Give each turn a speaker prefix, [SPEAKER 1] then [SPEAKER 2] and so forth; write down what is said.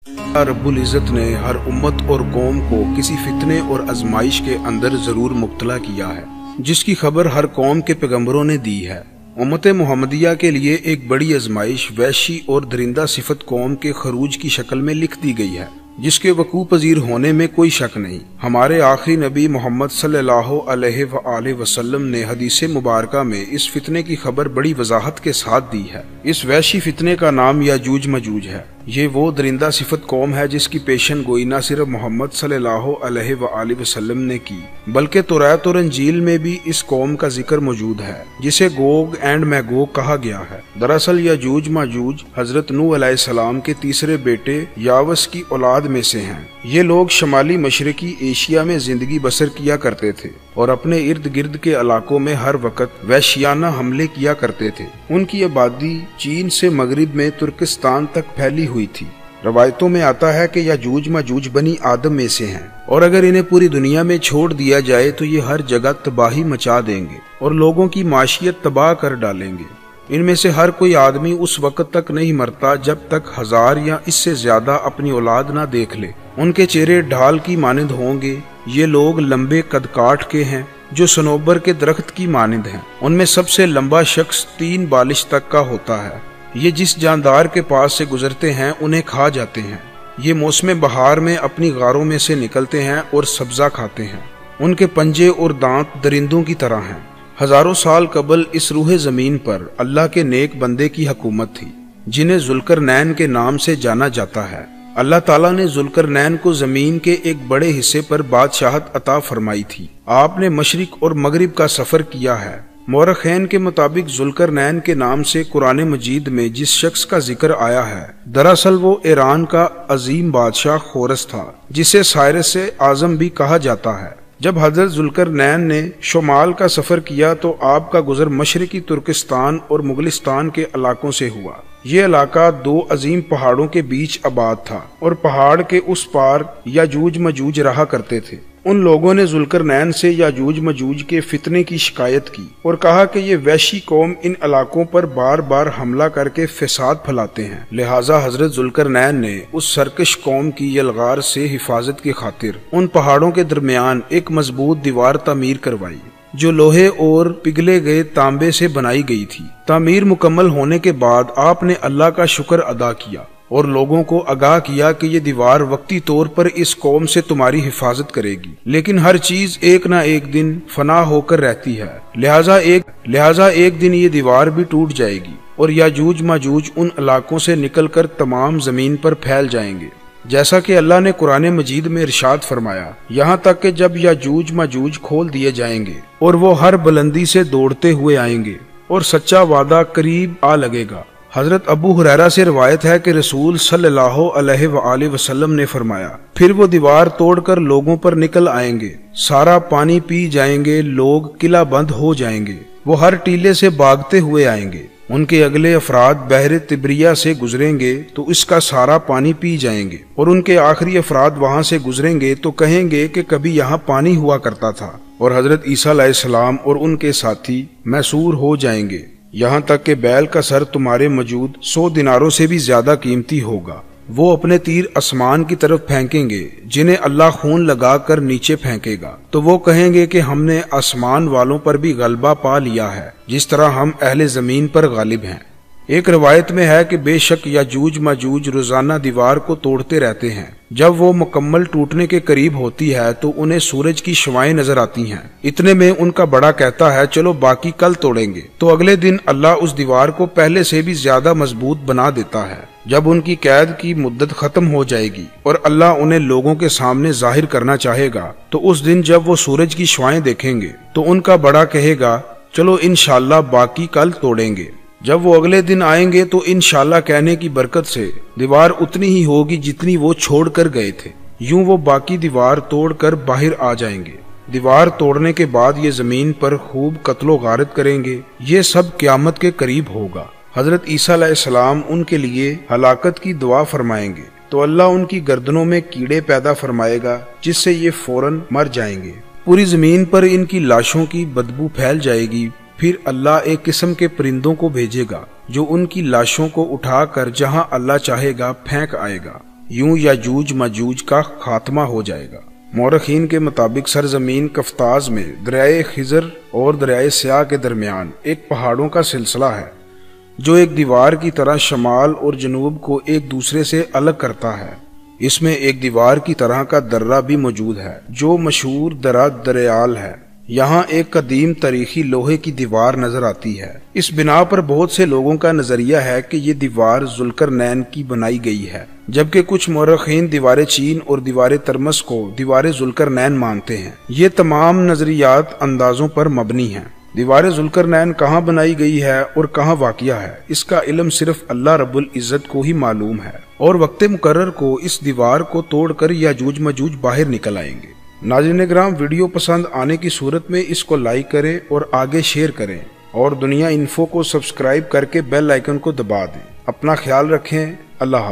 [SPEAKER 1] रब्बुल इज़्ज़त ने हर उम्मत और कौम को किसी फितने और आजमाइश के अंदर जरूर मुब्तला किया है, जिसकी खबर हर कौम के पैगंबरों ने दी है। उम्मत मुहम्मदिया के लिए एक बड़ी आजमाइश वैशी और दरिंदा सिफत कौम के खरूज की शक्ल में लिख दी गई है, जिसके वकूअ पजीर होने में कोई शक नहीं। हमारे आखिरी नबी मोहम्मद सल्लल्लाहु अलैहि वसल्लम ने हदीस मुबारका में इस फितने की खबर बड़ी वजाहत के साथ दी है। इस वैशी फितने का नाम याजूज मजूज है। ये वो दरिंदा सिफत कौम है जिसकी पेशन गोई न सिर्फ मोहम्मद सल्लल्लाहु अलैहि वसल्लम ने की, बल्कि तौरात और इंजील में भी इस कौम का जिक्र मौजूद है, जिसे गोग एंड मैगोग कहा गया है। दरअसल याजूज माजूज हजरत नूह अलैहिस्सलाम के तीसरे बेटे यावस की औलाद में से हैं। ये लोग शमाली मशरकी एशिया में जिंदगी बसर किया करते थे और अपने इर्द गिर्द के इलाकों में हर वक्त वहशियाना हमले किया करते थे। उनकी आबादी चीन से मगरिब में तुर्किस्तान तक फैली हुई थी। रवायतों में आता है कि याजूज माजूज बनी आदम में से हैं और अगर इन्हें पूरी दुनिया में छोड़ दिया जाए तो ये हर जगह तबाही मचा देंगे और लोगों की माशियत तबाह कर डालेंगे। इनमें से हर कोई आदमी उस वक्त तक नहीं मरता जब तक 1000 या इससे ज्यादा अपनी औलाद ना देख ले। उनके चेहरे ढाल की मानिंद होंगे। ये लोग लंबे कद काठ के हैं जो सनोबर के दरख्त की मानिंद हैं। उनमें सबसे लंबा शख्स 3 बालिश तक का होता है। ये जिस जानदार के पास से गुजरते हैं उन्हें खा जाते हैं। ये मौसम बहार में अपनी गारों में से निकलते हैं और सब्जा खाते हैं। उनके पंजे और दांत दरिंदों की तरह हैं। हजारों साल कबल इस रूहे जमीन पर अल्लाह के नेक बंदे की हुकूमत थी, जिन्हें जुल्करनैन के नाम से जाना जाता है। अल्लाह ताला ने जुल्करनैन को जमीन के एक बड़े हिस्से पर बादशाहत अता फरमाई थी। आपने मशरिक और मगरिब का सफर किया है। मौरखैन के मुताबिक जुल्करनैन के नाम से कुरान मजीद में जिस शख्स का जिक्र आया है, दरअसल वो ईरान का अजीम बादशाह खोरस था, जिसे साइरस आजम भी कहा जाता है। जब हजरत जुल्करनैन ने शुमाल का सफर किया तो आपका गुजर मशरकी तुर्किस्तान और मुगलिस्तान के इलाकों से हुआ। ये इलाका 2 अजीम पहाड़ों के बीच आबाद था और पहाड़ के उस पार याजूज मजूज रहा करते थे। उन लोगों ने जुल्करनैन से याजूज मजूज के फितने की शिकायत की और कहा कि ये वैशी कौम इन इलाकों पर बार बार हमला करके फसाद फैलाते हैं। लिहाजा हजरत जुल्करनैन ने उस सरकश कौम की यलगार से हिफाजत की खातिर उन पहाड़ों के दरमियान एक मजबूत दीवार तामीर करवाई, जो लोहे और पिघले गए तांबे से बनाई गई थी। तामीर मुकम्मल होने के बाद आपने अल्लाह का शुक्र अदा किया और लोगों को आगाह किया कि ये दीवार वक्ती तौर पर इस कौम से तुम्हारी हिफाजत करेगी, लेकिन हर चीज एक ना एक दिन फना होकर रहती है। लिहाजा एक दिन ये दीवार भी टूट जाएगी और याजूज माजूज उन इलाकों से निकलकर तमाम जमीन पर फैल जाएंगे, जैसा कि अल्लाह ने कुरान मजीद में इरशाद फरमाया, यहाँ तक कि जब याजूज माजूज खोल दिए जाएंगे और वो हर बुलंदी से दौड़ते हुए आएंगे और सच्चा वादा करीब आ लगेगा। हजरत अबू हुरैरा से रिवायत है कि रसूल सल्लल्लाहु अलैहि वसल्लम ने फरमाया, फिर वो दीवार तोड़कर लोगों पर निकल आएंगे, सारा पानी पी जाएंगे, लोग किला बंद हो जाएंगे, वो हर टीले से भागते हुए आएंगे। उनके अगले अफराद बहरे तिब्रिया से गुजरेंगे तो इसका सारा पानी पी जाएंगे और उनके आखिरी अफराद वहां से गुजरेंगे तो कहेंगे कि कभी यहाँ पानी हुआ करता था, और हजरत ईसा अलैहिस्सलाम और उनके साथी मैसूर हो जाएंगे, यहाँ तक कि बैल का सर तुम्हारे मौजूद 100 दिनारों से भी ज्यादा कीमती होगा। वो अपने तीर आसमान की तरफ फेंकेंगे, जिन्हें अल्लाह खून लगा कर नीचे फेंकेगा, तो वो कहेंगे कि हमने आसमान वालों पर भी गलबा पा लिया है, जिस तरह हम अहले जमीन पर गालिब हैं। एक रवायत में है कि बेशक याजूज माजूज रोजाना दीवार को तोड़ते रहते हैं। जब वो मुकम्मल टूटने के करीब होती है तो उन्हें सूरज की शवाएं नजर आती हैं। इतने में उनका बड़ा कहता है, चलो बाकी कल तोड़ेंगे। तो अगले दिन अल्लाह उस दीवार को पहले से भी ज्यादा मजबूत बना देता है। जब उनकी कैद की मुद्दत खत्म हो जाएगी और अल्लाह उन्हें लोगों के सामने जाहिर करना चाहेगा, तो उस दिन जब वो सूरज की शवाएं देखेंगे तो उनका बड़ा कहेगा, चलो इंशाअल्लाह बाकी कल तोड़ेंगे। जब वो अगले दिन आएंगे तो इंशाअल्लाह कहने की बरकत से दीवार उतनी ही होगी जितनी वो छोड़ कर गए थे। यूं वो बाकी दीवार तोड़कर बाहर आ जाएंगे। दीवार तोड़ने के बाद ये जमीन पर खूब कत्लो गारत करेंगे। ये सब क़यामत के करीब होगा। हजरत ईसा अलैहिस्सलाम उनके लिए हलाकत की दुआ फरमाएंगे तो अल्लाह उनकी गर्दनों में कीड़े पैदा फरमाएगा, जिससे ये फौरन मर जाएंगे। पूरी जमीन पर इनकी लाशों की बदबू फैल जाएगी। फिर अल्लाह एक किस्म के परिंदों को भेजेगा जो उनकी लाशों को उठाकर जहां अल्लाह चाहेगा फेंक आएगा। यूं याजूज माजूज का खात्मा हो जाएगा। मौरखीन के मुताबिक सरजमीन कफ्ताज में दरियाए खिजर और दरियाए स्याह के दरमियान एक पहाड़ों का सिलसिला है जो एक दीवार की तरह शमाल और जनूब को एक दूसरे से अलग करता है। इसमें एक दीवार की तरह का दर्रा भी मौजूद है जो मशहूर दर्रा दरियाल है। यहाँ एक कदीम तारीखी लोहे की दीवार नजर आती है। इस बिना पर बहुत से लोगों का नजरिया है कि ये दीवार जुल्करनैन की बनाई गई है, जबकि कुछ मौरखीन दीवार चीन और दीवार तरमस को दीवार जुल्करनैन मानते हैं। ये तमाम नजरियात अंदाजों पर मबनी हैं। दीवार जुल्करनैन कहाँ बनाई गई है और कहाँ वाक़िया है, इसका इल्म सिर्फ अल्लाह रब्बुल इज्जत को ही मालूम है और वक्त मुकर्रर को इस दीवार को तोड़कर याजूज मजूज बाहर निकल आएंगे। नाज़रीन किराम, वीडियो पसंद आने की सूरत में इसको लाइक करें और आगे शेयर करें और दुनिया इन्फो को सब्सक्राइब करके बेल आइकन को दबा दें। अपना ख्याल रखें। अल्लाह।